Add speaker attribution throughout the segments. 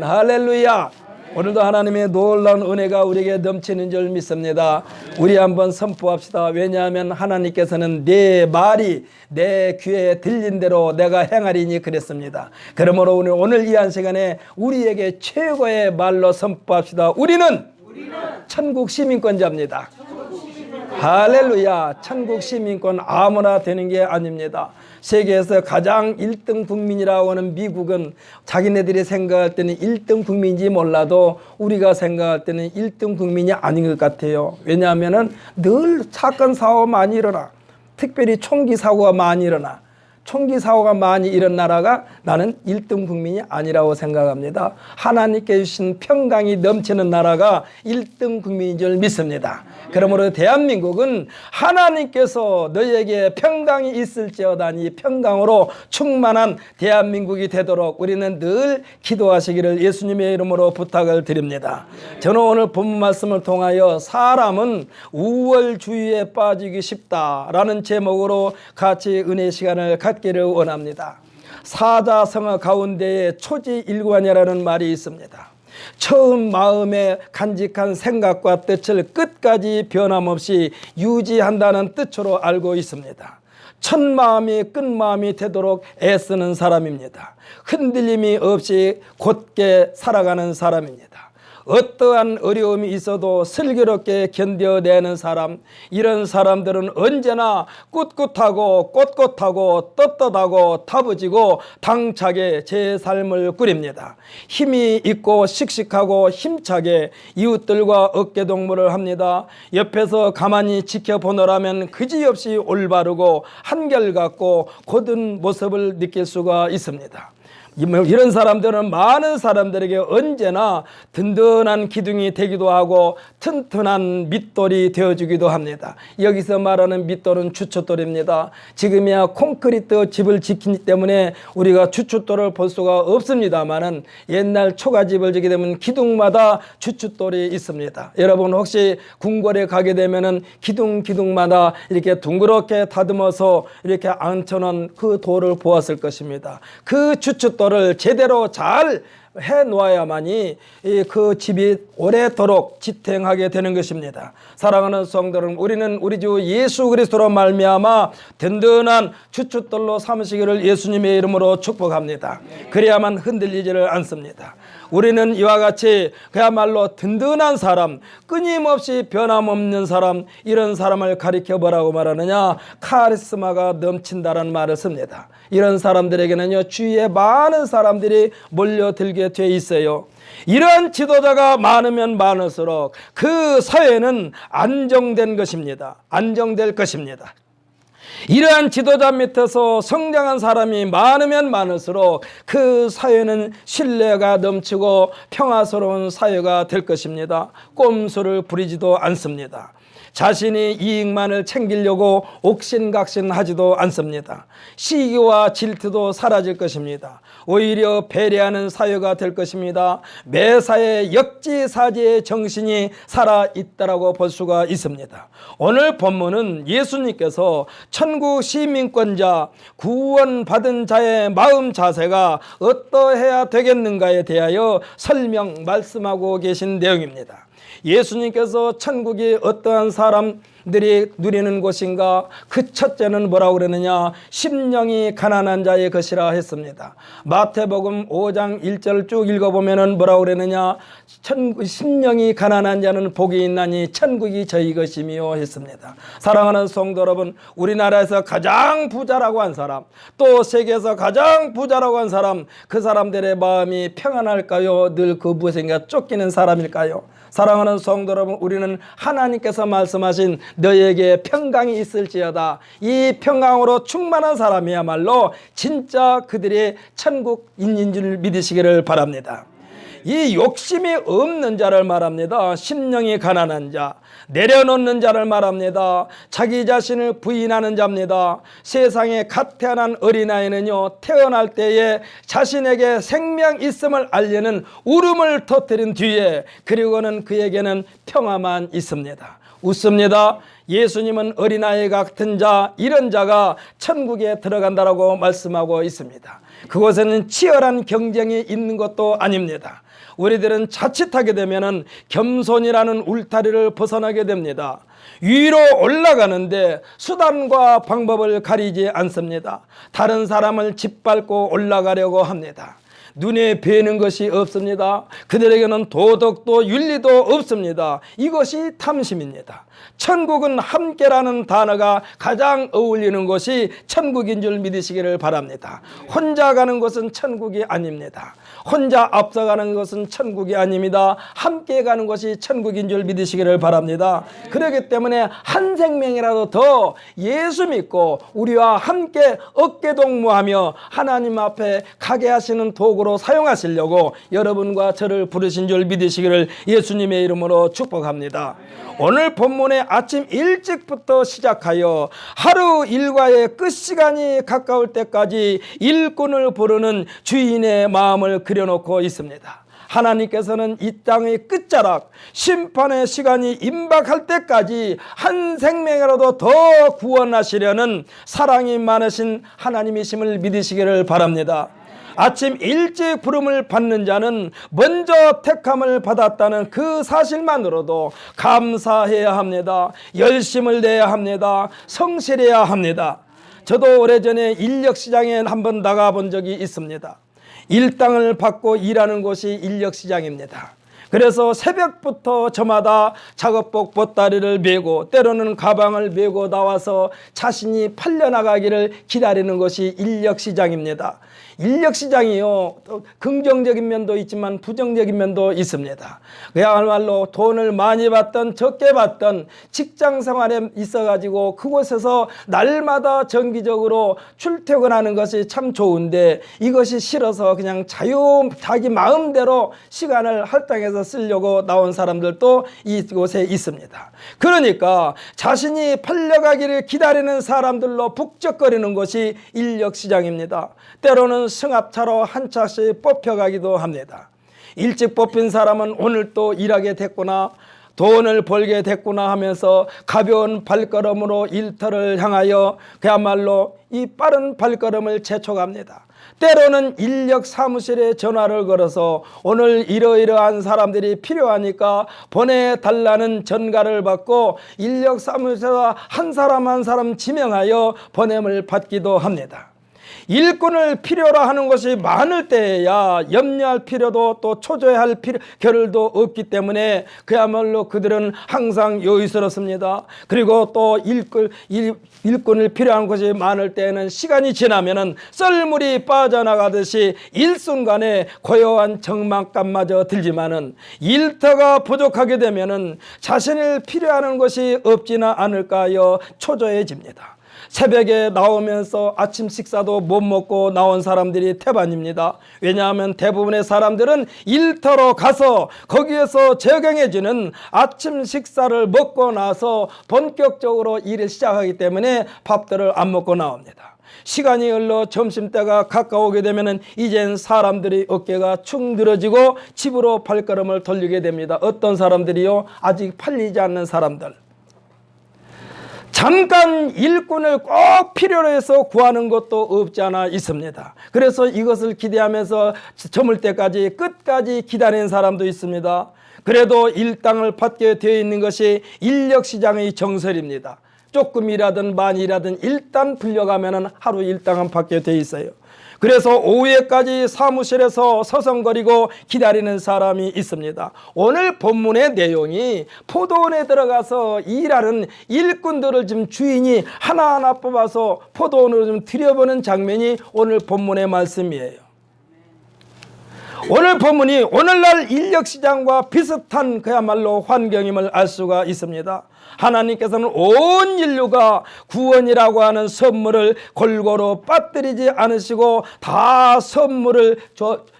Speaker 1: 할렐루야. 오늘도 하나님의 놀라운 은혜가 우리에게 넘치는 줄 믿습니다. 우리 한번 선포합시다. 왜냐하면 하나님께서는 내 말이 내 귀에 들린 대로 내가 행하리니 그랬습니다. 그러므로 오늘 이 한 시간에 우리에게 최고의 말로 선포합시다. 우리는 천국 시민권자입니다. 할렐루야. 천국 시민권 아무나 되는 게 아닙니다. 세계에서 가장 1등 국민이라고 하는 미국은 자기네들이 생각할 때는 1등 국민인지 몰라도 우리가 생각할 때는 1등 국민이 아닌 것 같아요. 왜냐하면 늘 사건 사고가 많이 일어나. 특별히 총기 사고가 많이 일어나. 총기 사고가 많이 일어난 나라가 나는 1등 국민이 아니라고 생각합니다. 하나님께 주신 평강이 넘치는 나라가 1등 국민인 줄 믿습니다. 그러므로 대한민국은 하나님께서 너희에게 평강이 있을지어다 이 평강으로 충만한 대한민국이 되도록 우리는 늘 기도하시기를 예수님의 이름으로 부탁을 드립니다. 저는 오늘 본문 말씀을 통하여 사람은 우월주의에 빠지기 쉽다라는 제목으로 같이 은혜 시간을 갖기를 원합니다. 사자성어 가운데에 초지일관이라는 말이 있습니다. 처음 마음에 간직한 생각과 뜻을 끝까지 변함없이 유지한다는 뜻으로 알고 있습니다. 첫 마음이 끝 마음이 되도록 애쓰는 사람입니다. 흔들림이 없이 곧게 살아가는 사람입니다. 어떠한 어려움이 있어도 슬기롭게 견뎌내는 사람, 이런 사람들은 언제나 꿋꿋하고 꼿꼿하고 떳떳하고 다부지고 당차게 제 삶을 꾸립니다. 힘이 있고 씩씩하고 힘차게 이웃들과 어깨동무를 합니다. 옆에서 가만히 지켜보느라면 그지없이 올바르고 한결같고 곧은 모습을 느낄 수가 있습니다. 이런 사람들은 많은 사람들에게 언제나 든든한 기둥이 되기도 하고 튼튼한 밑돌이 되어주기도 합니다. 여기서 말하는 밑돌은 주춧돌입니다. 지금이야 콘크리트 집을 짓기 때문에 우리가 주춧돌을 볼 수가 없습니다만은 옛날 초가집을 짓게 되면 기둥마다 주춧돌이 있습니다. 여러분 혹시 궁궐에 가게 되면은 기둥마다 이렇게 둥그렇게 다듬어서 이렇게 앉혀놓은 그 돌을 보았을 것입니다. 그 주춧돌 을 제대로 잘 해놓아야만이 그 집이 오래도록 지탱하게 되는 것입니다. 사랑하는 성도 여러분, 우리는 우리 주 예수 그리스도로 말미암아 든든한 주춧돌로 삼으시기를 예수님의 이름으로 축복합니다. 그래야만 흔들리지를 않습니다. 우리는 이와 같이 그야말로 든든한 사람, 끊임없이 변함없는 사람, 이런 사람을 가리켜 뭐라고 말하느냐? 카리스마가 넘친다라는 말을 씁니다. 이런 사람들에게는요, 주위에 많은 사람들이 몰려들게 돼 있어요. 이러한 지도자가 많으면 많을수록 그 사회는 안정된 것입니다. 안정될 것입니다. 이러한 지도자 밑에서 성장한 사람이 많으면 많을수록 그 사회는 신뢰가 넘치고 평화스러운 사회가 될 것입니다. 꼼수를 부리지도 않습니다. 자신이 이익만을 챙기려고 옥신각신하지도 않습니다. 시기와 질투도 사라질 것입니다. 오히려 배려하는 사회가 될 것입니다. 매사에 역지사지의 정신이 살아있다라고 볼 수가 있습니다. 오늘 본문은 예수님께서 천국 시민권자 구원받은 자의 마음 자세가 어떠해야 되겠는가에 대하여 설명 말씀하고 계신 내용입니다. 예수님께서 천국이 어떠한 사람들이 누리는 곳인가? 그 첫째는 뭐라고 그러느냐? 심령이 가난한 자의 것이라 했습니다. 마태복음 5장 1절 쭉 읽어보면 뭐라고 그러느냐? 심령이 가난한 자는 복이 있나니 천국이 저희 것이며 했습니다. 사랑하는 성도 여러분, 우리나라에서 가장 부자라고 한 사람, 또 세계에서 가장 부자라고 한 사람, 그 사람들의 마음이 평안할까요? 늘 그 무엇인가 쫓기는 사람일까요? 사랑하는 성도 여러분, 우리는 하나님께서 말씀하신 너희에게 평강이 있을지어다, 이 평강으로 충만한 사람이야말로 진짜 그들이 천국인인 줄 믿으시기를 바랍니다. 이 욕심이 없는 자를 말합니다. 심령이 가난한 자, 내려놓는 자를 말합니다. 자기 자신을 부인하는 자입니다. 세상에 갓 태어난 어린아이는요, 태어날 때에 자신에게 생명 있음을 알리는 울음을 터뜨린 뒤에 그리고는 그에게는 평화만 있습니다. 웃습니다. 예수님은 어린아이 같은 자, 이런 자가 천국에 들어간다라고 말씀하고 있습니다. 그곳에는 치열한 경쟁이 있는 것도 아닙니다. 우리들은 자칫하게 되면은 겸손이라는 울타리를 벗어나게 됩니다. 위로 올라가는데 수단과 방법을 가리지 않습니다. 다른 사람을 짓밟고 올라가려고 합니다. 눈에 뵈는 것이 없습니다. 그들에게는 도덕도 윤리도 없습니다. 이것이 탐심입니다. 천국은 함께라는 단어가 가장 어울리는 것이 천국인 줄 믿으시기를 바랍니다. 혼자 가는 것은 천국이 아닙니다. 혼자 앞서가는 것은 천국이 아닙니다. 함께 가는 것이 천국인 줄 믿으시기를 바랍니다. 그렇기 때문에 한 생명이라도 더 예수 믿고 우리와 함께 어깨동무하며 하나님 앞에 가게 하시는 도구로 사용하시려고 여러분과 저를 부르신 줄 믿으시기를 예수님의 이름으로 축복합니다. 오늘 본문의 아침 일찍부터 시작하여 하루 일과의 끝시간이 가까울 때까지 일꾼을 부르는 주인의 마음을 그려놓고 있습니다. 하나님께서는 이 땅의 끝자락 심판의 시간이 임박할 때까지 한 생명이라도 더 구원하시려는 사랑이 많으신 하나님이심을 믿으시기를 바랍니다. 아침 일찍 부름을 받는 자는 먼저 택함을 받았다는 그 사실만으로도 감사해야 합니다. 열심을 내야 합니다. 성실해야 합니다. 저도 오래전에 인력시장에 한번 나가본 적이 있습니다. 일당을 받고 일하는 곳이 인력시장입니다. 그래서 새벽부터 저마다 작업복 보따리를 메고 때로는 가방을 메고 나와서 자신이 팔려나가기를 기다리는 것이 인력시장입니다. 인력시장이요, 긍정적인 면도 있지만 부정적인 면도 있습니다. 그야말로 돈을 많이 받던 적게 받던 직장 생활에 있어가지고 그곳에서 날마다 정기적으로 출퇴근하는 것이 참 좋은데 이것이 싫어서 그냥 자기 마음대로 시간을 할당해서 쓰려고 나온 사람들도 이곳에 있습니다. 그러니까 자신이 팔려가기를 기다리는 사람들로 북적거리는 것이 인력시장입니다. 때로는 승합차로 한 차씩 뽑혀가기도 합니다. 일찍 뽑힌 사람은 오늘 또 일하게 됐구나, 돈을 벌게 됐구나 하면서 가벼운 발걸음으로 일터를 향하여 그야말로 이 빠른 발걸음을 재촉합니다. 때로는 인력 사무실에 전화를 걸어서 오늘 이러이러한 사람들이 필요하니까 보내달라는 전가를 받고 인력 사무실에서 한 사람 한 사람 지명하여 보냄을 받기도 합니다. 일꾼을 필요로 하는 것이 많을 때에야 염려할 필요도 또 초조해할 겨를도 없기 때문에 그야말로 그들은 항상 여유스럽습니다. 그리고 또 일꾼을 필요한 것이 많을 때에는 시간이 지나면은 썰물이 빠져나가듯이 일순간에 고요한 적막감마저 들지만은 일터가 부족하게 되면은 자신을 필요하는 것이 없지는 않을까 하여 초조해집니다. 새벽에 나오면서 아침 식사도 못 먹고 나온 사람들이 태반입니다. 왜냐하면 대부분의 사람들은 일터로 가서 거기에서 적용해지는 아침 식사를 먹고 나서 본격적으로 일을 시작하기 때문에 밥들을 안 먹고 나옵니다. 시간이 흘러 점심때가 가까우게 되면 이젠 사람들이 어깨가 축 늘어지고 집으로 발걸음을 돌리게 됩니다. 어떤 사람들이요? 아직 팔리지 않는 사람들. 잠깐 일꾼을 꼭 필요로 해서 구하는 것도 없지 않아 있습니다. 그래서 이것을 기대하면서 저물 때까지 끝까지 기다리는 사람도 있습니다. 그래도 일당을 받게 되어 있는 것이 인력시장의 정설입니다. 조금 일하든 많이 일하든 일단 불려가면 하루 일당은 받게 되어 있어요. 그래서 오후에까지 사무실에서 서성거리고 기다리는 사람이 있습니다. 오늘 본문의 내용이 포도원에 들어가서 일하는 일꾼들을 지금 주인이 하나하나 뽑아서 포도원으로 좀 들여보는 장면이 오늘 본문의 말씀이에요. 오늘 본문이 오늘날 인력시장과 비슷한 그야말로 환경임을 알 수가 있습니다. 하나님께서는 온 인류가 구원이라고 하는 선물을 골고루 빠뜨리지 않으시고 다 선물을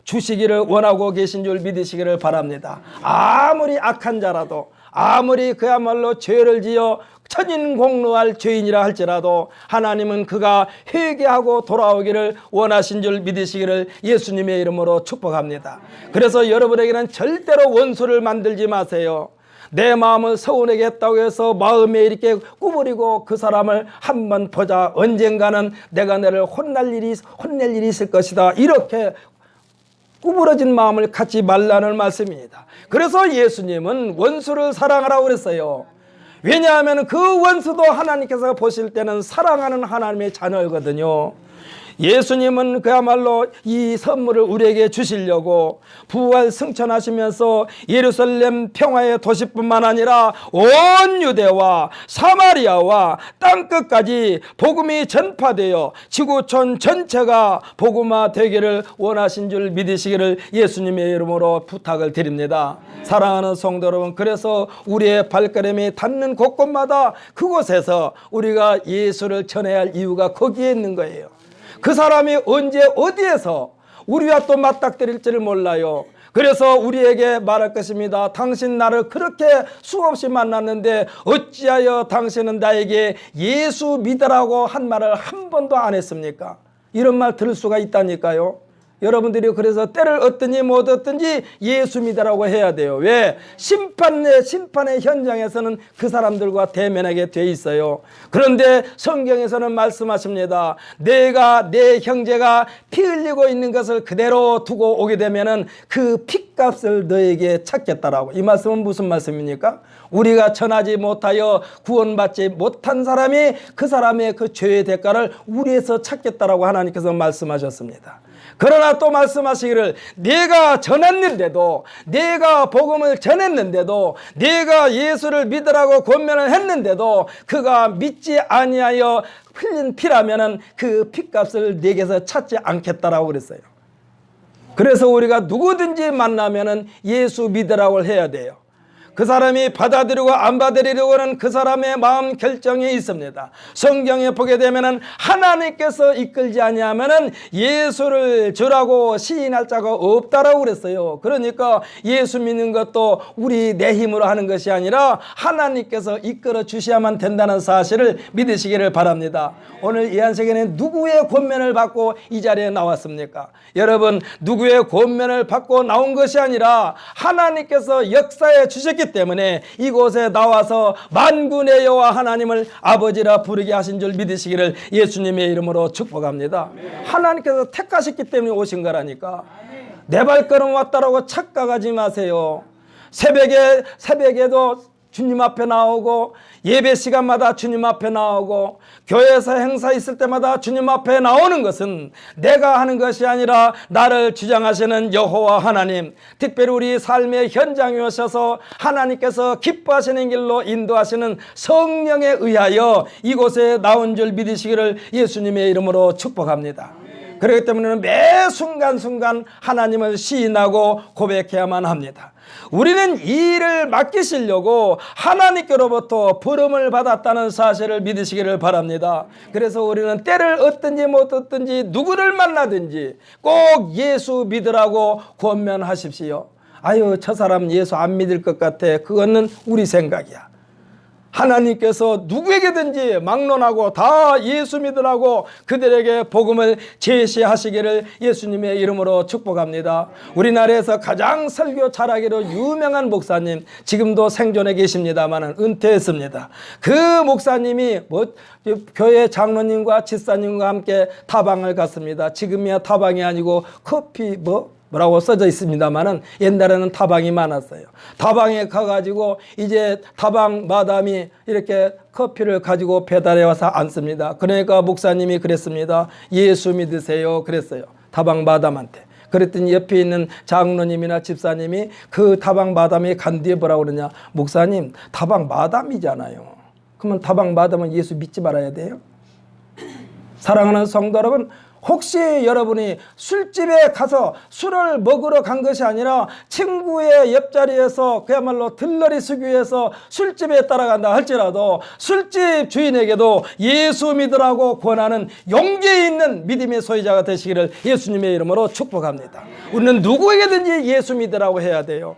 Speaker 1: 주시기를 원하고 계신 줄 믿으시기를 바랍니다. 아무리 악한 자라도, 아무리 그야말로 죄를 지어 천인공노할 죄인이라 할지라도 하나님은 그가 회개하고 돌아오기를 원하신 줄 믿으시기를 예수님의 이름으로 축복합니다. 그래서 여러분에게는 절대로 원수를 만들지 마세요. 내 마음을 서운하게 했다고 해서 마음에 이렇게 구부리고 그 사람을 한번 보자, 언젠가는 내가 너를 혼낼 일이 있을 것이다, 이렇게 구부러진 마음을 갖지 말라는 말씀입니다. 그래서 예수님은 원수를 사랑하라고 그랬어요. 왜냐하면 그 원수도 하나님께서 보실 때는 사랑하는 하나님의 자녀거든요. 예수님은 그야말로 이 선물을 우리에게 주시려고 부활 승천하시면서 예루살렘 평화의 도시뿐만 아니라 온 유대와 사마리아와 땅끝까지 복음이 전파되어 지구촌 전체가 복음화 되기를 원하신 줄 믿으시기를 예수님의 이름으로 부탁을 드립니다. 사랑하는 성도 여러분, 그래서 우리의 발걸음이 닿는 곳곳마다 그곳에서 우리가 예수를 전해야 할 이유가 거기에 있는 거예요. 그 사람이 언제 어디에서 우리와 또 맞닥뜨릴지를 몰라요. 그래서 우리에게 말할 것입니다. 당신 나를 그렇게 수없이 만났는데 어찌하여 당신은 나에게 예수 믿으라고 한 말을 한 번도 안 했습니까? 이런 말 들을 수가 있다니까요. 여러분들이 그래서 때를 얻든지 못 얻든지 예수 믿으라고 해야 돼요. 왜? 심판의 현장에서는 그 사람들과 대면하게 돼 있어요. 그런데 성경에서는 말씀하십니다. 내가 내 형제가 피 흘리고 있는 것을 그대로 두고 오게 되면은 그 핏값을 너에게 찾겠다라고. 이 말씀은 무슨 말씀입니까? 우리가 전하지 못하여 구원받지 못한 사람이 그 사람의 그 죄의 대가를 우리에서 찾겠다라고 하나님께서 말씀하셨습니다. 그러나 또 말씀하시기를 내가 전했는데도, 내가 복음을 전했는데도, 내가 예수를 믿으라고 권면을 했는데도 그가 믿지 아니하여 흘린 피라면은 그 핏값을 내게서 찾지 않겠다라고 그랬어요. 그래서 우리가 누구든지 만나면은 예수 믿으라고 해야 돼요. 그 사람이 받아들이고 안 받아들이려고 하는 그 사람의 마음 결정이 있습니다. 성경에 보게 되면은 하나님께서 이끌지 아니하면은 예수를 주라고 시인할 자가 없다라고 그랬어요. 그러니까 예수 믿는 것도 우리 내 힘으로 하는 것이 아니라 하나님께서 이끌어 주셔야만 된다는 사실을 믿으시기를 바랍니다. 오늘 이 한시간에 누구의 권면을 받고 이 자리에 나왔습니까? 여러분, 누구의 권면을 받고 나온 것이 아니라 하나님께서 역사에 주셨기 때문에 이곳에 나와서 만군의 여호와 하나님을 아버지라 부르게 하신 줄 믿으시기를 예수님의 이름으로 축복합니다. 하나님께서 택하셨기 때문에 오신 거라니까. 내 발걸음 왔다라고 착각하지 마세요. 새벽에도 주님 앞에 나오고 예배 시간마다 주님 앞에 나오고 교회에서 행사 있을 때마다 주님 앞에 나오는 것은 내가 하는 것이 아니라 나를 주장하시는 여호와 하나님, 특별히 우리 삶의 현장에 오셔서 하나님께서 기뻐하시는 길로 인도하시는 성령에 의하여 이곳에 나온 줄 믿으시기를 예수님의 이름으로 축복합니다. 그렇기 때문에 매 순간순간 하나님을 시인하고 고백해야만 합니다. 우리는 이 일을 맡기시려고 하나님께로부터 부름을 받았다는 사실을 믿으시기를 바랍니다. 그래서 우리는 때를 얻든지 못 얻든지 누구를 만나든지 꼭 예수 믿으라고 권면하십시오. 아유, 저 사람 예수 안 믿을 것 같아. 그거는 우리 생각이야. 하나님께서 누구에게든지 막론하고 다 예수 믿으라고 그들에게 복음을 제시하시기를 예수님의 이름으로 축복합니다. 우리나라에서 가장 설교 잘하기로 유명한 목사님, 지금도 생존해 계십니다만 은퇴했습니다. 그 목사님이 교회 장로님과 집사님과 함께 타방을 갔습니다. 지금이야 타방이 아니고 커피 뭐라고 써져 있습니다만은 옛날에는 타방이 많았어요. 타방에 가가지고 이제 타방 마담이 이렇게 커피를 가지고 배달해 와서 앉습니다. 그러니까 목사님이 그랬습니다. 예수 믿으세요 그랬어요. 타방 마담한테. 그랬더니 옆에 있는 장로님이나 집사님이 그 타방 마담이 간 뒤에 뭐라고 그러냐. 목사님, 타방 마담이잖아요. 그러면 타방 마담은 예수 믿지 말아야 돼요? 사랑하는 성도 여러분, 혹시 여러분이 술집에 가서 술을 먹으러 간 것이 아니라 친구의 옆자리에서 그야말로 들러리 쓰기 위해서 술집에 따라간다 할지라도 술집 주인에게도 예수 믿으라고 권하는 용기 있는 믿음의 소유자가 되시기를 예수님의 이름으로 축복합니다. 우리는 누구에게든지 예수 믿으라고 해야 돼요.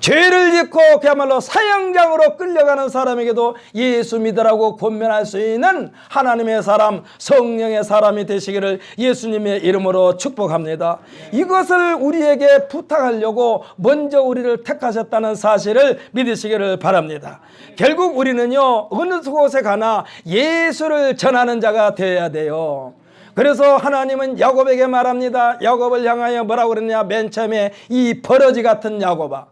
Speaker 1: 죄를 짓고 그야말로 사형장으로 끌려가는 사람에게도 예수 믿으라고 권면할 수 있는 하나님의 사람, 성령의 사람이 되시기를 예수님의 이름으로 축복합니다. 이것을 우리에게 부탁하려고 먼저 우리를 택하셨다는 사실을 믿으시기를 바랍니다. 결국 우리는요, 어느 곳에 가나 예수를 전하는 자가 되어야 돼요. 그래서 하나님은 야곱에게 말합니다. 야곱을 향하여 뭐라고 그랬냐? 맨 처음에 이 버러지 같은 야곱아,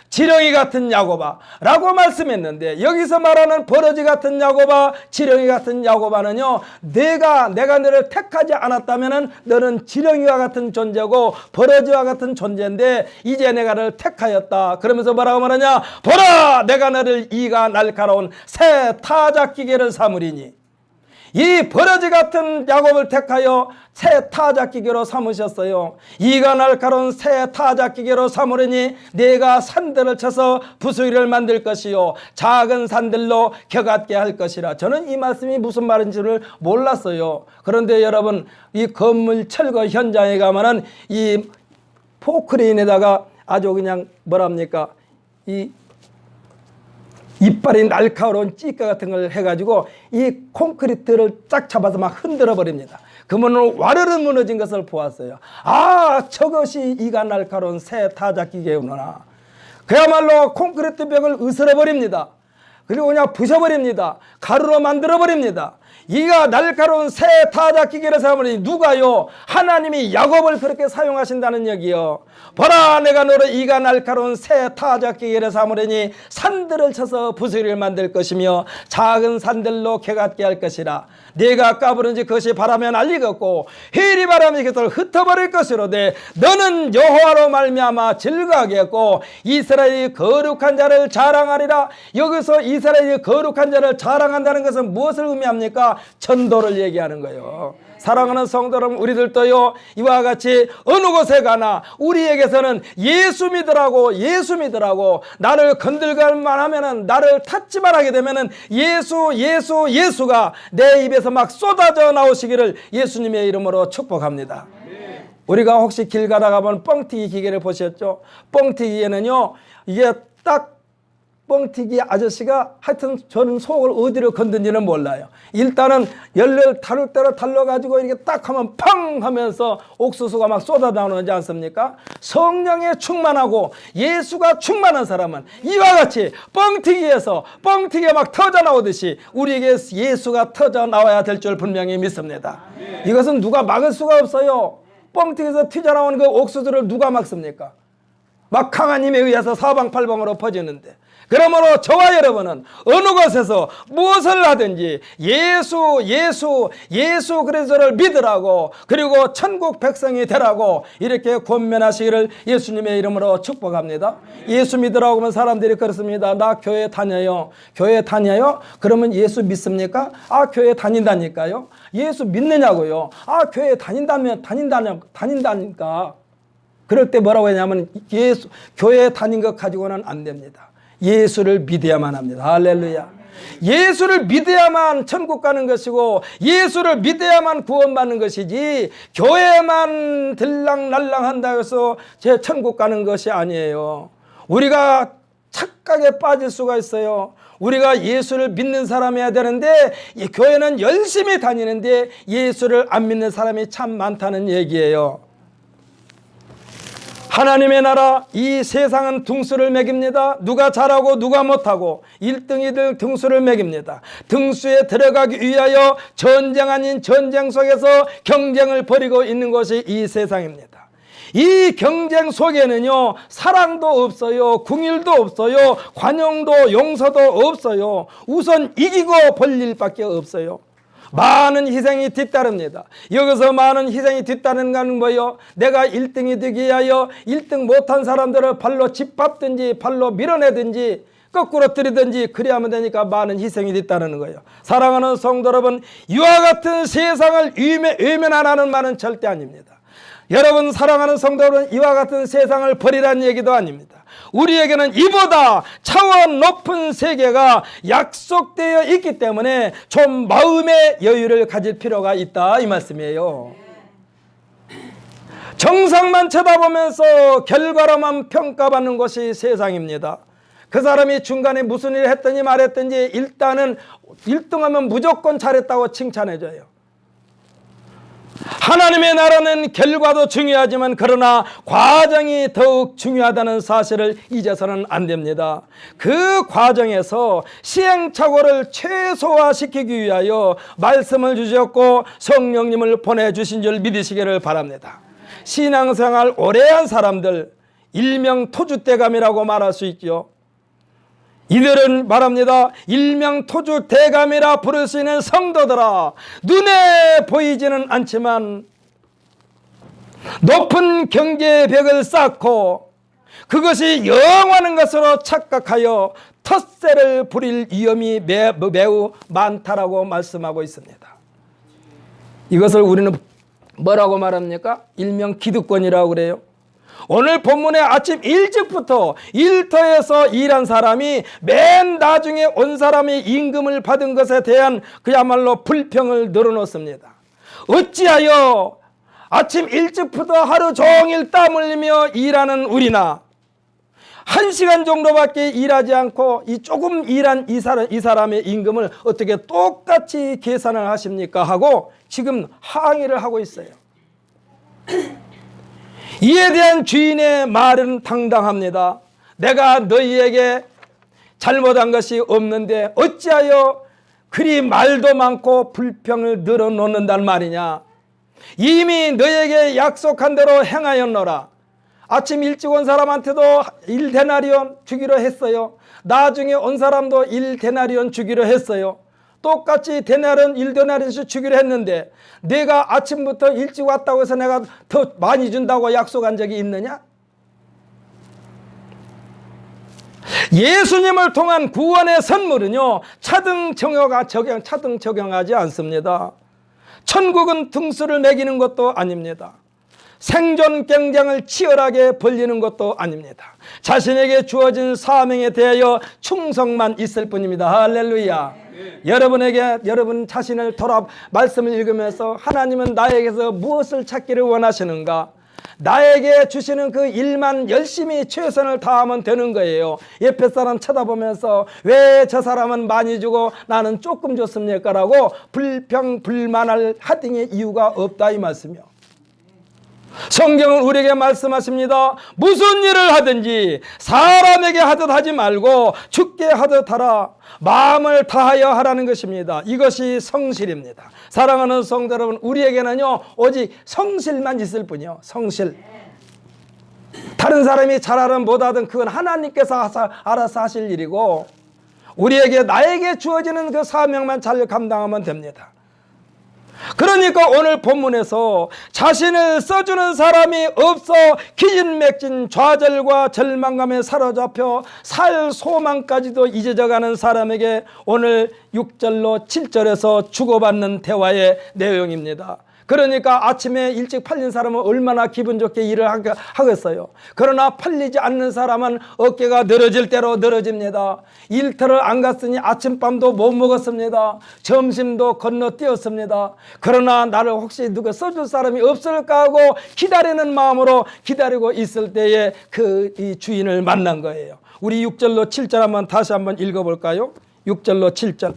Speaker 1: 지렁이 같은 야곱아 라고 말씀했는데, 여기서 말하는 버러지 같은 야곱아, 지렁이 같은 야곱아는요, 내가 너를 택하지 않았다면 너는 지렁이와 같은 존재고 버러지와 같은 존재인데 이제 내가 너를 택하였다. 그러면서 뭐라고 말하냐? 보라, 내가 너를 이가 날카로운 새 타작기계를 삼으리니. 이 버러지 같은 야곱을 택하여 새 타작기계로 삼으셨어요. 이가 날카로운 새 타작기계로 삼으려니 내가 산들을 쳐서 부수기를 만들 것이요 작은 산들로 겨같게 할 것이라. 저는 이 말씀이 무슨 말인지를 몰랐어요. 그런데 여러분, 이 건물 철거 현장에 가면은 이 포크레인에다가 아주 그냥 뭐랍니까, 이 이빨이 날카로운 찌꺼 같은 걸 해가지고 이 콘크리트를 쫙 잡아서 막 흔들어 버립니다. 그러면 와르르 무너진 것을 보았어요. 아, 저것이 이가 날카로운 새 타작기계구나. 그야말로 콘크리트 벽을 으스러 버립니다. 그리고 그냥 부셔버립니다. 가루로 만들어 버립니다. 이가 날카로운 새 타작기계를 사용하니 누가요? 하나님이 야곱을 그렇게 사용하신다는 얘기요. 보라, 내가 너를 이가 날카로운 새 타작기계를 삼으려니 산들을 쳐서 부수리를 만들 것이며 작은 산들로 겨같게 할 것이라. 내가 까부른지 그것이 바람에 날리겠고 해일이 바람이 그것을 흩어버릴 것이로되 너는 여호와로 말미암아 즐거하겠고 이스라엘이 거룩한 자를 자랑하리라. 여기서 이스라엘이 거룩한 자를 자랑한다는 것은 무엇을 의미합니까? 전도를 얘기하는 거예요. 사랑하는 성도 여러분, 우리들도요, 이와 같이 어느 곳에 가나 우리에게서는 예수 믿으라고, 예수 믿으라고, 나를 건들갈만 하면은, 나를 타치만 하게 되면은 예수가 내 입에서 막 쏟아져 나오시기를 예수님의 이름으로 축복합니다. 우리가 혹시 길 가다가 보면 뻥튀기 기계를 보셨죠? 뻥튀기에는요, 이게 딱 뻥튀기 아저씨가 하여튼 저는 속을 어디로 건든지는 몰라요. 일단은 열을 다룰 대로 달러가지고 이렇게 딱 하면 팡 하면서 옥수수가 막 쏟아 나오지 않습니까? 성령에 충만하고 예수가 충만한 사람은 이와 같이 뻥튀기에서 뻥튀기가 막 터져 나오듯이 우리에게 예수가 터져 나와야 될 줄 분명히 믿습니다. 이것은 누가 막을 수가 없어요. 뻥튀기에서 튀져나오는 그 옥수수를 누가 막습니까? 막 강한 힘에 의해서 사방팔방으로 퍼지는데, 그러므로 저와 여러분은 어느 곳에서 무엇을 하든지 예수 그리스도를 믿으라고, 그리고 천국 백성이 되라고 이렇게 권면하시기를 예수님의 이름으로 축복합니다. 예수 믿으라고 하면 사람들이 그렇습니다. 나 교회 다녀요. 교회 다녀요? 그러면 예수 믿습니까? 아, 교회 다닌다니까요. 예수 믿느냐고요? 아, 교회 다닌다니까. 그럴 때 뭐라고 하냐면 교회 다닌 것 가지고는 안 됩니다. 예수를 믿어야만 합니다. 할렐루야. 예수를 믿어야만 천국 가는 것이고 예수를 믿어야만 구원받는 것이지 교회만 들락날락 한다고 해서 제 천국 가는 것이 아니에요. 우리가 착각에 빠질 수가 있어요. 우리가 예수를 믿는 사람이어야 되는데 이 교회는 열심히 다니는데 예수를 안 믿는 사람이 참 많다는 얘기예요. 하나님의 나라, 이 세상은 등수를 매깁니다. 누가 잘하고 누가 못하고 1등이들 등수를 매깁니다. 등수에 들어가기 위하여 전쟁 아닌 전쟁 속에서 경쟁을 벌이고 있는 것이 이 세상입니다. 이 경쟁 속에는요, 사랑도 없어요, 궁일도 없어요, 관용도 용서도 없어요. 우선 이기고 벌릴 밖에 없어요. 많은 희생이 뒤따릅니다. 여기서 많은 희생이 뒤따르는 것은 뭐예요? 내가 1등이 되기 위하여 1등 못한 사람들을 발로 짓밟든지 발로 밀어내든지 거꾸로 들이든지 그래야 하면 되니까 많은 희생이 뒤따르는 거예요. 사랑하는 성도 여러분, 이와 같은 세상을 외면하라는 말은 절대 아닙니다. 여러분, 사랑하는 성도 여러분, 이와 같은 세상을 버리라는 얘기도 아닙니다. 우리에게는 이보다 차원 높은 세계가 약속되어 있기 때문에 좀 마음의 여유를 가질 필요가 있다, 이 말씀이에요. 정상만 쳐다보면서 결과로만 평가받는 것이 세상입니다. 그 사람이 중간에 무슨 일을 했더니 말했든지 일단은 1등하면 무조건 잘했다고 칭찬해줘요. 하나님의 나라는 결과도 중요하지만 그러나 과정이 더욱 중요하다는 사실을 잊어서는 안 됩니다. 그 과정에서 시행착오를 최소화시키기 위하여 말씀을 주셨고 성령님을 보내주신 줄 믿으시기를 바랍니다. 신앙생활 오래 한 사람들, 일명 토주대감이라고 말할 수 있죠. 이들은 말합니다. 일명 토주대감이라 부를 수 있는 성도들아, 눈에 보이지는 않지만 높은 경계의 벽을 쌓고 그것이 영원한 것으로 착각하여 텃세를 부릴 위험이 매우 많다라고 말씀하고 있습니다. 이것을 우리는 뭐라고 말합니까? 일명 기득권이라고 그래요. 오늘 본문에 아침 일찍부터 일터에서 일한 사람이 맨 나중에 온 사람이 임금을 받은 것에 대한 그야말로 불평을 늘어놓습니다. 어찌하여 아침 일찍부터 하루 종일 땀 흘리며 일하는 우리나 1시간 정도밖에 일하지 않고 이 조금 일한 이 사람의 임금을 어떻게 똑같이 계산을 하십니까? 하고 지금 항의를 하고 있어요. 이에 대한 주인의 말은 당당합니다. 내가 너희에게 잘못한 것이 없는데 어찌하여 그리 말도 많고 불평을 늘어놓는단 말이냐. 이미 너희에게 약속한 대로 행하였노라. 아침 일찍 온 사람한테도 1데나리온 주기로 했어요. 나중에 온 사람도 1데나리온 주기로 했어요. 똑같이 데나리온 1데나리온씩 주기로 했는데 내가 아침부터 일찍 왔다고 해서 내가 더 많이 준다고 약속한 적이 있느냐? 예수님을 통한 구원의 선물은요, 차등 적용하지 않습니다. 천국은 등수를 매기는 것도 아닙니다. 생존 경쟁을 치열하게 벌이는 것도 아닙니다. 자신에게 주어진 사명에 대하여 충성만 있을 뿐입니다. 할렐루야. 여러분 자신을 말씀을 읽으면서 하나님은 나에게서 무엇을 찾기를 원하시는가? 나에게 주시는 그 일만 열심히 최선을 다하면 되는 거예요. 옆에 사람 쳐다보면서 왜 저 사람은 많이 주고 나는 조금 줬습니까? 라고 불만할 하등의 이유가 없다 이 말씀이요. 성경은 우리에게 말씀하십니다. 무슨 일을 하든지 사람에게 하듯 하지 말고 주께 하듯 하라. 마음을 다하여 하라는 것입니다. 이것이 성실입니다. 사랑하는 성도 여러분, 우리에게는요 오직 성실만 있을 뿐이요. 성실. 다른 사람이 잘하든 못하든 그건 하나님께서 알아서 하실 일이고 나에게 주어지는 그 사명만 잘 감당하면 됩니다. 그러니까 오늘 본문에서 자신을 써주는 사람이 없어 기진맥진 좌절과 절망감에 사로잡혀 살 소망까지도 잊어져가는 사람에게 오늘 6절로 7절에서 주고받는 대화의 내용입니다. 그러니까 아침에 일찍 팔린 사람은 얼마나 기분 좋게 일을 하겠어요. 그러나 팔리지 않는 사람은 어깨가 늘어질 대로 늘어집니다. 일터를 안 갔으니 아침밤도 못 먹었습니다. 점심도 건너뛰었습니다. 그러나 나를 혹시 누가 써줄 사람이 없을까 하고 기다리는 마음으로 기다리고 있을 때에 이 주인을 만난 거예요. 우리 6절로 7절 다시 한번 읽어볼까요? 6절로 7절.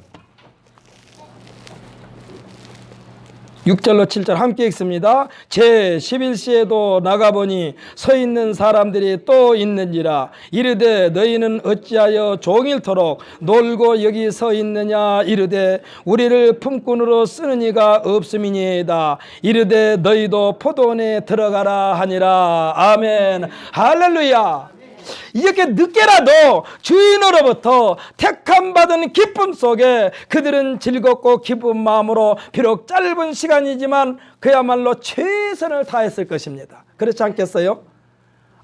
Speaker 1: 6절로 7절 함께 읽습니다. 제 11시에도 나가보니 서 있는 사람들이 또 있는지라. 이르되 너희는 어찌하여 종일토록 놀고 여기 서 있느냐. 이르되 우리를 품꾼으로 쓰는 이가 없음이니이다. 이르되 너희도 포도원에 들어가라 하니라. 아멘. 할렐루야. 이렇게 늦게라도 주인으로부터 택함받은 기쁨 속에 그들은 즐겁고 기쁜 마음으로 비록 짧은 시간이지만 그야말로 최선을 다했을 것입니다. 그렇지 않겠어요?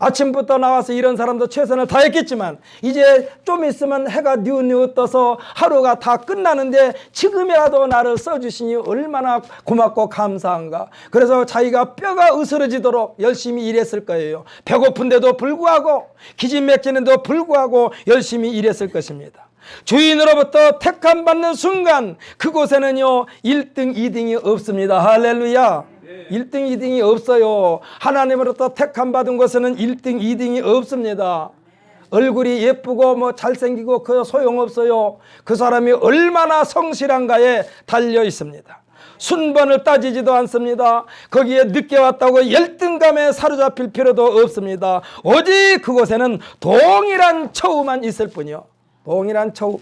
Speaker 1: 아침부터 나와서 이런 사람도 최선을 다했겠지만 이제 좀 있으면 해가 뉘우뉘우 떠서 하루가 다 끝나는데 지금이라도 나를 써주시니 얼마나 고맙고 감사한가. 그래서 자기가 뼈가 으스러지도록 열심히 일했을 거예요. 배고픈데도 불구하고 기진맥진에도 불구하고 열심히 일했을 것입니다. 주인으로부터 택함받는 순간 그곳에는요 1등 2등이 없습니다. 할렐루야. 1등 2등이 없어요. 하나님으로부터 택함받은 곳에는 1등 2등이 없습니다. 얼굴이 예쁘고 잘생기고 그 소용없어요. 그 사람이 얼마나 성실한가에 달려 있습니다. 순번을 따지지도 않습니다. 거기에 늦게 왔다고 열등감에 사로잡힐 필요도 없습니다. 오직 그곳에는 동일한 처우만 있을 뿐이요. 동일한 처우.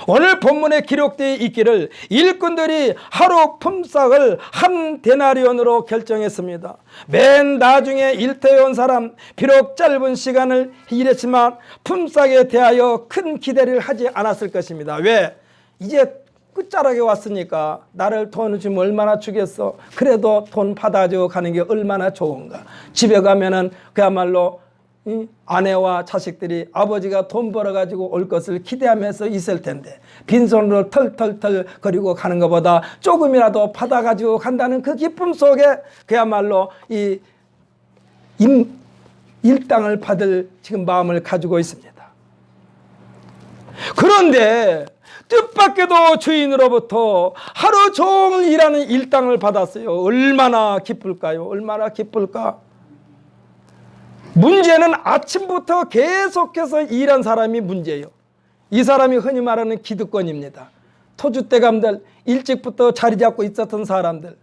Speaker 1: 오늘 본문에 기록되어 있기를 일꾼들이 하루 품삯을 한 데나리온으로 결정했습니다. 맨 나중에 일터에 온 사람, 비록 짧은 시간을 일했지만 품삯에 대하여 큰 기대를 하지 않았을 것입니다. 왜? 이제 끝자락에 왔으니까 나를 돈을 주면 얼마나 주겠어. 그래도 돈 받아주고 가는 게 얼마나 좋은가. 집에 가면은 그야말로 아내와 자식들이 아버지가 돈 벌어가지고 올 것을 기대하면서 있을 텐데 빈손으로 털털털 거리고 가는 것보다 조금이라도 받아가지고 간다는 그 기쁨 속에 그야말로 이 일당을 받을 지금 마음을 가지고 있습니다. 그런데 뜻밖에도 주인으로부터 하루 종일 일하는 일당을 받았어요. 얼마나 기쁠까요? 얼마나 기쁠까? 문제는 아침부터 계속해서 일한 사람이 문제예요. 이 사람이 흔히 말하는 기득권입니다. 토주대감들, 일찍부터 자리 잡고 있었던 사람들.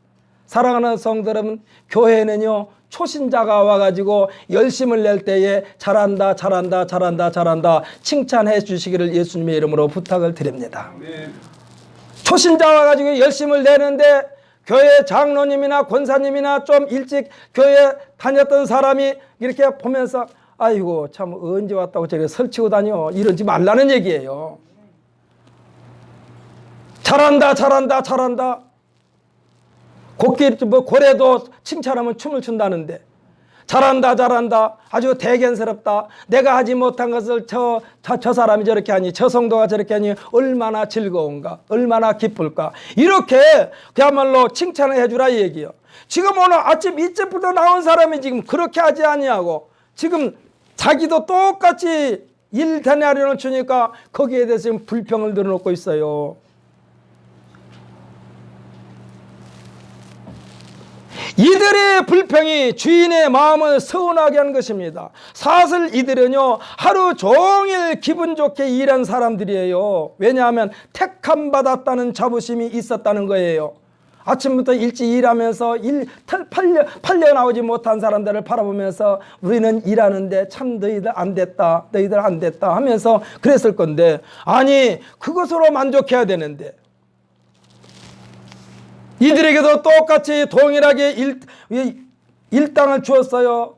Speaker 1: 사랑하는 성도 여러분, 교회는요 초신자가 와가지고 열심을 낼 때에 잘한다 잘한다 잘한다 잘한다 칭찬해 주시기를 예수님의 이름으로 부탁을 드립니다. 초신자 와가지고 열심을 내는데 교회 장로님이나 권사님이나 좀 일찍 교회 다녔던 사람이 이렇게 보면서 아이고 참 언제 왔다고 저렇게 설치고 다녀 이러지 말라는 얘기예요. 잘한다 잘한다 잘한다. 고래도 칭찬하면 춤을 춘다는데 잘한다 잘한다 아주 대견스럽다. 내가 하지 못한 것을 저 사람이 저렇게 하니 저 성도가 저렇게 하니 얼마나 즐거운가 얼마나 기쁠까. 이렇게 그야말로 칭찬을 해주라 이 얘기요. 지금 오늘 아침 일찍부터 나온 사람이 지금 그렇게 하지 아니하고 지금 자기도 똑같이 일 데나리온을 주니까 거기에 대해서 지금 불평을 늘어놓고 있어요. 이들의 불평이 주인의 마음을 서운하게 한 것입니다. 사실 이들은요 하루 종일 기분 좋게 일한 사람들이에요. 왜냐하면 택함 받았다는 자부심이 있었다는 거예요. 아침부터 일찍 일하면서 팔려 나오지 못한 사람들을 바라보면서 우리는 일하는데 참 너희들 안 됐다 너희들 안 됐다 하면서 그랬을 건데 아니 그것으로 만족해야 되는데 이들에게도 똑같이 동일하게 일당을 주었어요.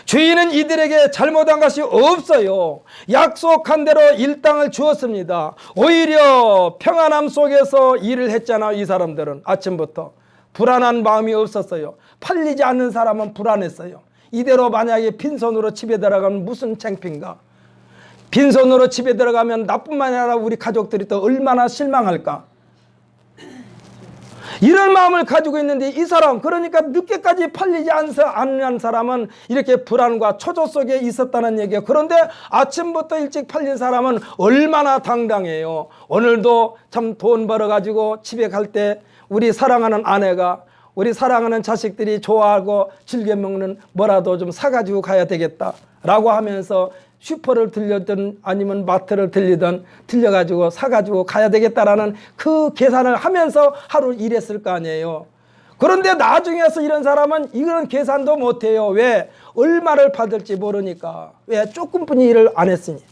Speaker 1: 주인은 이들에게 잘못한 것이 없어요. 약속한 대로 일당을 주었습니다. 오히려 평안함 속에서 일을 했잖아요. 이 사람들은 아침부터 불안한 마음이 없었어요. 팔리지 않는 사람은 불안했어요. 이대로 만약에 빈손으로 집에 들어가면 무슨 창피인가. 빈손으로 집에 들어가면 나뿐만 아니라 우리 가족들이 또 얼마나 실망할까. 이런 마음을 가지고 있는데 이 사람 그러니까 늦게까지 팔리지 않는 사람은 이렇게 불안과 초조 속에 있었다는 얘기예요. 그런데 아침부터 일찍 팔린 사람은 얼마나 당당해요. 오늘도 참 돈 벌어가지고 집에 갈 때 우리 사랑하는 아내가 우리 사랑하는 자식들이 좋아하고 즐겨 먹는 뭐라도 좀 사가지고 가야 되겠다 라고 하면서 슈퍼를 들렸든 아니면 마트를 들려가지고 사가지고 가야 되겠다라는 그 계산을 하면서 하루 일했을 거 아니에요. 그런데 나중에 와서 이런 사람은 이런 계산도 못해요. 왜? 얼마를 받을지 모르니까. 왜? 조금뿐이 일을 안 했으니.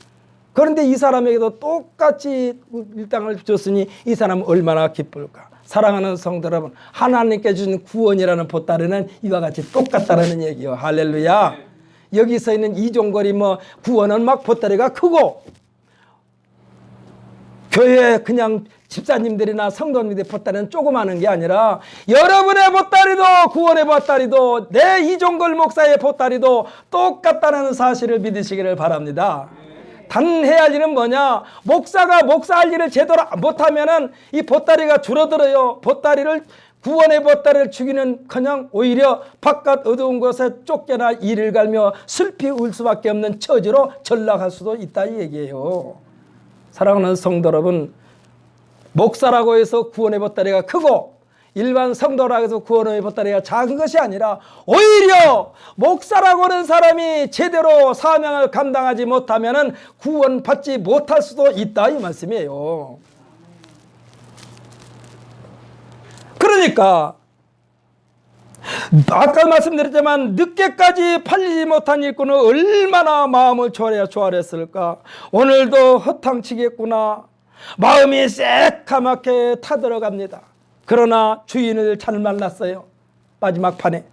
Speaker 1: 그런데 이 사람에게도 똑같이 일당을 줬으니 이 사람은 얼마나 기쁠까. 사랑하는 성도 여러분, 하나님께 주신 구원이라는 보따리는 이와 같이 똑같다는 얘기요. 할렐루야. 여기서 있는 이종걸이 구원은 막 보따리가 크고 교회 그냥 집사님들이나 성도님들의 보따리는 조그마한 게 아니라 여러분의 보따리도 구원의 보따리도 내 이종걸 목사의 보따리도 똑같다는 사실을 믿으시기를 바랍니다. 단 해야 할 일은 뭐냐? 목사가 목사할 일을 제대로 못하면은 이 보따리가 줄어들어요. 구원의 보따리를 주기는 그냥 오히려 바깥 어두운 곳에 쫓겨나 이를 갈며 슬피 울 수밖에 없는 처지로 전락할 수도 있다 이 얘기예요. 사랑하는 성도 여러분, 목사라고 해서 구원의 보따리가 크고 일반 성도라고 해서 구원의 보따리가 작은 것이 아니라 오히려 목사라고 하는 사람이 제대로 사명을 감당하지 못하면 구원받지 못할 수도 있다 이 말씀이에요. 그러니까 아까 말씀드렸지만 늦게까지 팔리지 못한 일꾼은 얼마나 마음을 조아렸을까. 오늘도 허탕치겠구나. 마음이 새카맣게 타들어갑니다. 그러나 주인을 잘 만났어요. 마지막 판에.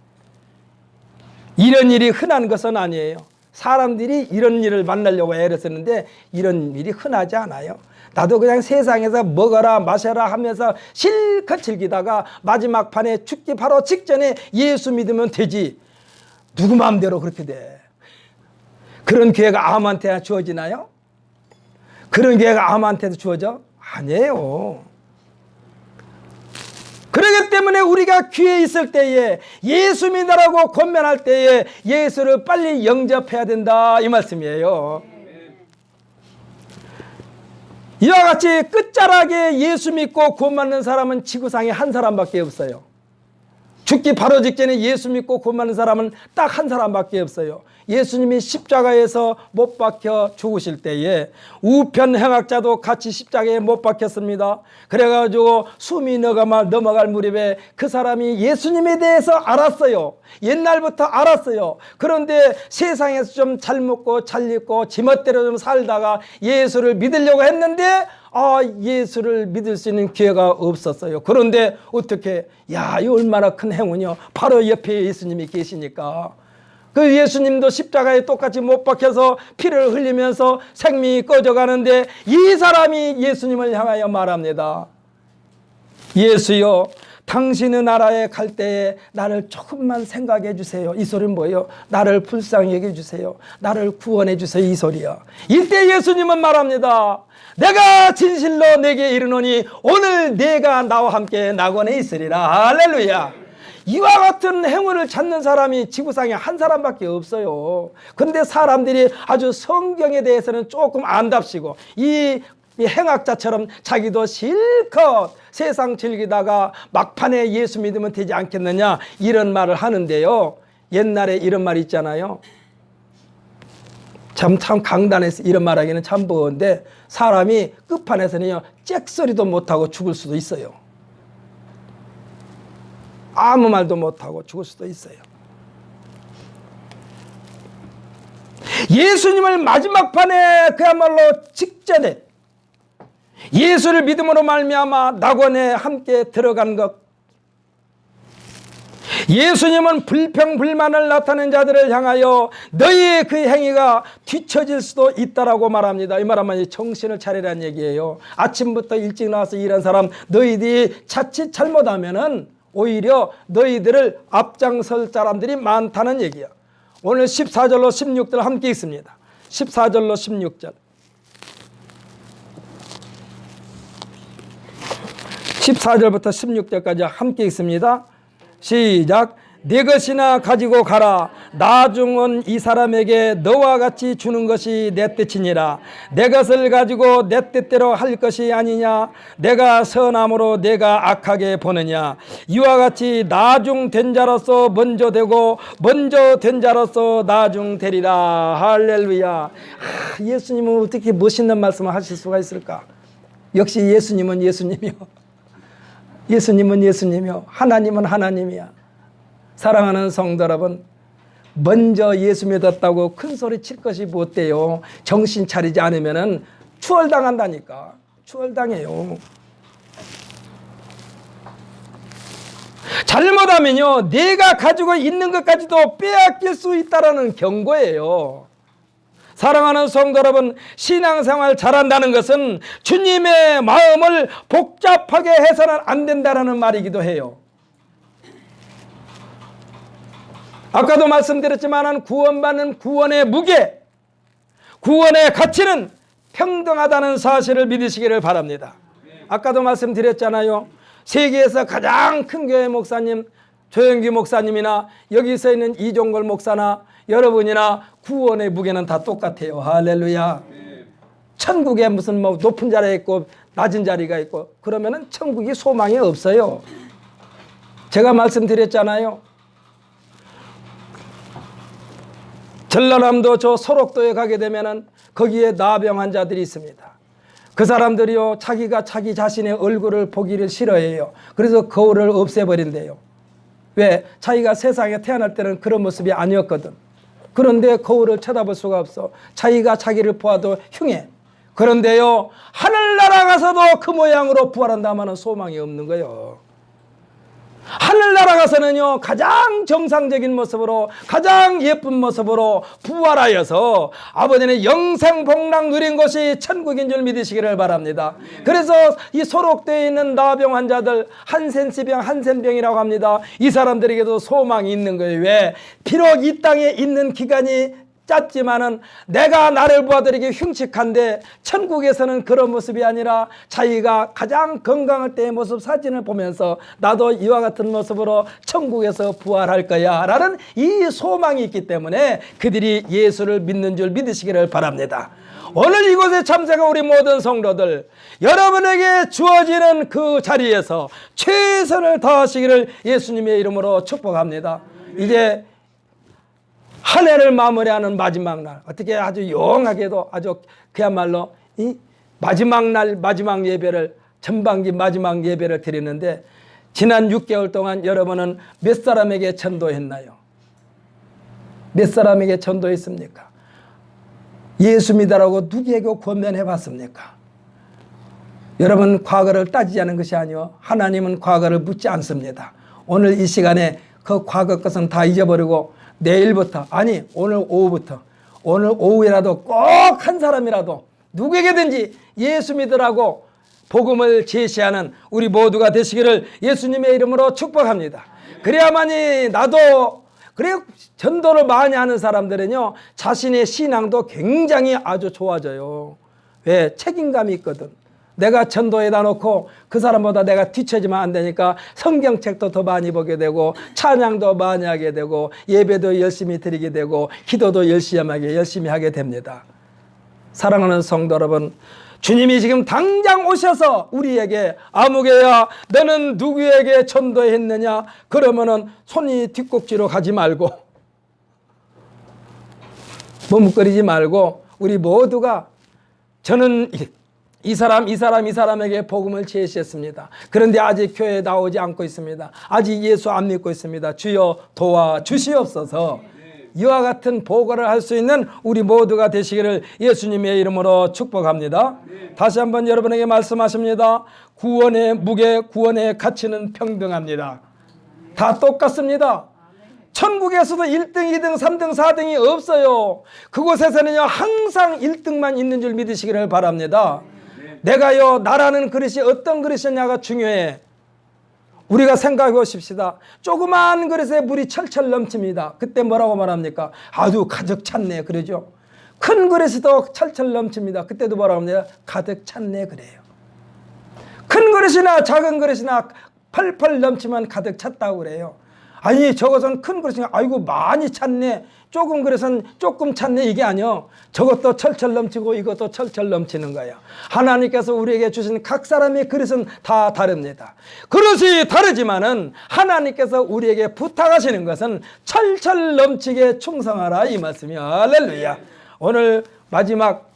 Speaker 1: 이런 일이 흔한 것은 아니에요. 사람들이 이런 일을 만나려고 애를 쓰는데 이런 일이 흔하지 않아요. 나도 그냥 세상에서 먹어라 마셔라 하면서 실컷 즐기다가 마지막 판에 죽기 바로 직전에 예수 믿으면 되지. 누구 마음대로 그렇게 돼. 그런 기회가 아무한테나 주어지나요? 그런 기회가 아무한테도 주어져? 아니에요. 그렇기 때문에 우리가 기회 있을 때에 예수 믿으라고 권면할 때에 예수를 빨리 영접해야 된다 이 말씀이에요. 이와 같이 끝자락에 예수 믿고 구원받는 사람은 지구상에 한 사람밖에 없어요. 죽기 바로 직전에 예수 믿고 구원받는 사람은 딱 한 사람밖에 없어요. 예수님이 십자가에서 못 박혀 죽으실 때에 우편 행악자도 같이 십자가에 못 박혔습니다. 그래가지고 숨이 넘어갈 무렵에 그 사람이 예수님에 대해서 알았어요. 옛날부터 알았어요. 그런데 세상에서 좀 잘 먹고 잘 입고 지멋대로 좀 살다가 예수를 믿으려고 했는데 예수를 믿을 수 있는 기회가 없었어요. 그런데 어떻게, 야, 이 얼마나 큰 행운이요. 바로 옆에 예수님이 계시니까. 그 예수님도 십자가에 똑같이 못 박혀서 피를 흘리면서 생명이 꺼져가는데 이 사람이 예수님을 향하여 말합니다. 예수여, 당신의 나라에 갈 때에 나를 조금만 생각해 주세요. 이 소리는 뭐예요? 나를 불쌍히 여겨 주세요. 나를 구원해 주세요. 이 소리야. 이때 예수님은 말합니다. 내가 진실로 내게 이르노니 오늘 내가 나와 함께 낙원에 있으리라. 할렐루야. 이와 같은 행운을 찾는 사람이 지구상에 한 사람밖에 없어요. 그런데 사람들이 아주 성경에 대해서는 조금 안답시고 이 행악자처럼 자기도 실컷 세상 즐기다가 막판에 예수 믿으면 되지 않겠느냐 이런 말을 하는데요. 옛날에 이런 말이 있잖아요. 참 강단에서 이런 말하기는 참 버거운데 사람이 끝판에서는요 짹소리도 못하고 죽을 수도 있어요. 아무 말도 못하고 죽을 수도 있어요. 예수님을 마지막 판에 그야말로 직전에 예수를 믿음으로 말미암아 낙원에 함께 들어간 것. 예수님은 불평불만을 나타낸 자들을 향하여 너희의 그 행위가 뒤처질 수도 있다라고 말합니다. 이 말하면 정신을 차리라는 얘기예요. 아침부터 일찍 나와서 일한 사람 너희들이 자칫 잘못하면은 오히려 너희들을 앞장설 사람들이 많다는 얘기야. 오늘 14절로 16절 함께 있습니다. 14절로 16절. 14절부터 16절까지 함께 있습니다. 시작. 네 것이나 가지고 가라. 나중은 이 사람에게 너와 같이 주는 것이 내 뜻이니라. 내 것을 가지고 내 뜻대로 할 것이 아니냐. 내가 선함으로 내가 악하게 보느냐. 이와 같이 나중된 자로서 먼저 되고 먼저 된 자로서 나중되리라. 할렐루야. 예수님은 어떻게 멋있는 말씀을 하실 수가 있을까? 역시 예수님은 예수님이요. 예수님은 예수님이요. 하나님은 하나님이야. 사랑하는 성도 여러분, 먼저 예수 믿었다고 큰 소리 칠 것이 못 돼요. 정신 차리지 않으면 추월당한다니까. 추월당해요. 잘못하면요 내가 가지고 있는 것까지도 빼앗길 수 있다는 경고예요. 사랑하는 성도 여러분, 신앙생활 잘한다는 것은 주님의 마음을 복잡하게 해서는 안 된다는 말이기도 해요. 아까도 말씀드렸지만 구원받는 구원의 무게, 구원의 가치는 평등하다는 사실을 믿으시기를 바랍니다. 아까도 말씀드렸잖아요. 세계에서 가장 큰 교회 목사님, 조영기 목사님이나 여기서 있는 이종걸 목사나 여러분이나 구원의 무게는 다 똑같아요. 할렐루야. 천국에 무슨 뭐 높은 자리가 있고 낮은 자리가 있고 그러면은 천국이 소망이 없어요. 제가 말씀드렸잖아요. 전라남도 저 소록도에 가게 되면은 거기에 나병 환자들이 있습니다. 그 사람들이요, 자기가 자기 자신의 얼굴을 보기를 싫어해요. 그래서 거울을 없애버린대요. 왜? 자기가 세상에 태어날 때는 그런 모습이 아니었거든. 그런데 거울을 쳐다볼 수가 없어. 자기가 자기를 보아도 흉해. 그런데요, 하늘나라 가서도 그 모양으로 부활한다면 소망이 없는 거예요. 하늘나라 가서는요, 가장 정상적인 모습으로, 가장 예쁜 모습으로 부활하여서 아버지는 영생복락 누린 곳이 천국인 줄 믿으시기를 바랍니다. 그래서 이 소록되어 있는 나병 환자들, 한센시병, 한센병이라고 합니다. 이 사람들에게도 소망이 있는 거예요. 왜? 비록 이 땅에 있는 기간이 짧지만은 내가 나를 보아들에게 흉측한데, 천국에서는 그런 모습이 아니라 자기가 가장 건강할 때의 모습 사진을 보면서 나도 이와 같은 모습으로 천국에서 부활할 거야 라는 이 소망이 있기 때문에 그들이 예수를 믿는 줄 믿으시기를 바랍니다. 오늘 이곳에 참석한 우리 모든 성도들, 여러분에게 주어지는 그 자리에서 최선을 다하시기를 예수님의 이름으로 축복합니다. 이제 한 해를 마무리하는 마지막 날, 어떻게 아주 용하게도 아주 그야말로 이 마지막 날 마지막 예배를, 전반기 마지막 예배를 드리는데, 지난 6개월 동안 여러분은 몇 사람에게 전도했나요? 몇 사람에게 전도했습니까? 예수 믿으라고 누구에게 권면해 봤습니까? 여러분, 과거를 따지지 않은 것이 아니요, 하나님은 과거를 묻지 않습니다. 오늘 이 시간에 그 과거 것은 다 잊어버리고 내일부터, 아니 오늘 오후부터, 오늘 오후에라도 꼭 한 사람이라도 누구에게든지 예수 믿으라고 복음을 제시하는 우리 모두가 되시기를 예수님의 이름으로 축복합니다. 그래야만이 나도, 그래 전도를 많이 하는 사람들은요, 자신의 신앙도 굉장히 아주 좋아져요. 왜? 책임감이 있거든. 내가 전도에다 놓고 그 사람보다 내가 뒤처지면 안 되니까 성경책도 더 많이 보게 되고, 찬양도 많이 하게 되고, 예배도 열심히 드리게 되고, 기도도 열심히 하게 됩니다. 사랑하는 성도 여러분, 주님이 지금 당장 오셔서 우리에게 아무개야 너는 누구에게 전도했느냐 그러면은 손이 뒷꼭지로 가지 말고, 머뭇거리지 말고, 우리 모두가 저는 이 사람에게 복음을 제시했습니다. 그런데 아직 교회에 나오지 않고 있습니다. 아직 예수 안 믿고 있습니다. 주여 도와주시옵소서. 이와 같은 보고를 할 수 있는 우리 모두가 되시기를 예수님의 이름으로 축복합니다. 다시 한번 여러분에게 말씀하십니다. 구원의 무게, 구원의 가치는 평등합니다. 다 똑같습니다. 천국에서도 1등, 2등, 3등, 4등이 없어요. 그곳에서는요, 항상 1등만 있는 줄 믿으시기를 바랍니다. 내가요, 나라는 그릇이 어떤 그릇이냐가 중요해. 우리가 생각해 보십시다. 조그만 그릇에 물이 철철 넘칩니다. 그때 뭐라고 말합니까? 아주 가득 찼네 그러죠. 큰 그릇에도 철철 넘칩니다. 그때도 뭐라고 합니까? 가득 찼네 그래요. 큰 그릇이나 작은 그릇이나 펄펄 넘치면 가득 찼다고 그래요. 아니 저것은 큰 그릇이니까 아이고 많이 찼네, 조금 그릇은 조금 찼네, 이게 아니요. 저것도 철철 넘치고 이것도 철철 넘치는 거예요. 하나님께서 우리에게 주신 각 사람의 그릇은 다 다릅니다. 그릇이 다르지만은 하나님께서 우리에게 부탁하시는 것은 철철 넘치게 충성하라 이 말씀이야. 할렐루야. 오늘 마지막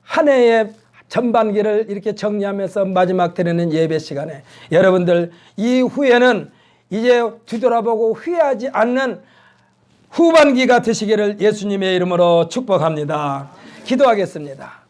Speaker 1: 한 해의 전반기를 이렇게 정리하면서 마지막 드리는 예배 시간에 여러분들 이후에는 이제 뒤돌아보고 후회하지 않는 후반기가 되시기를 예수님의 이름으로 축복합니다. 기도하겠습니다.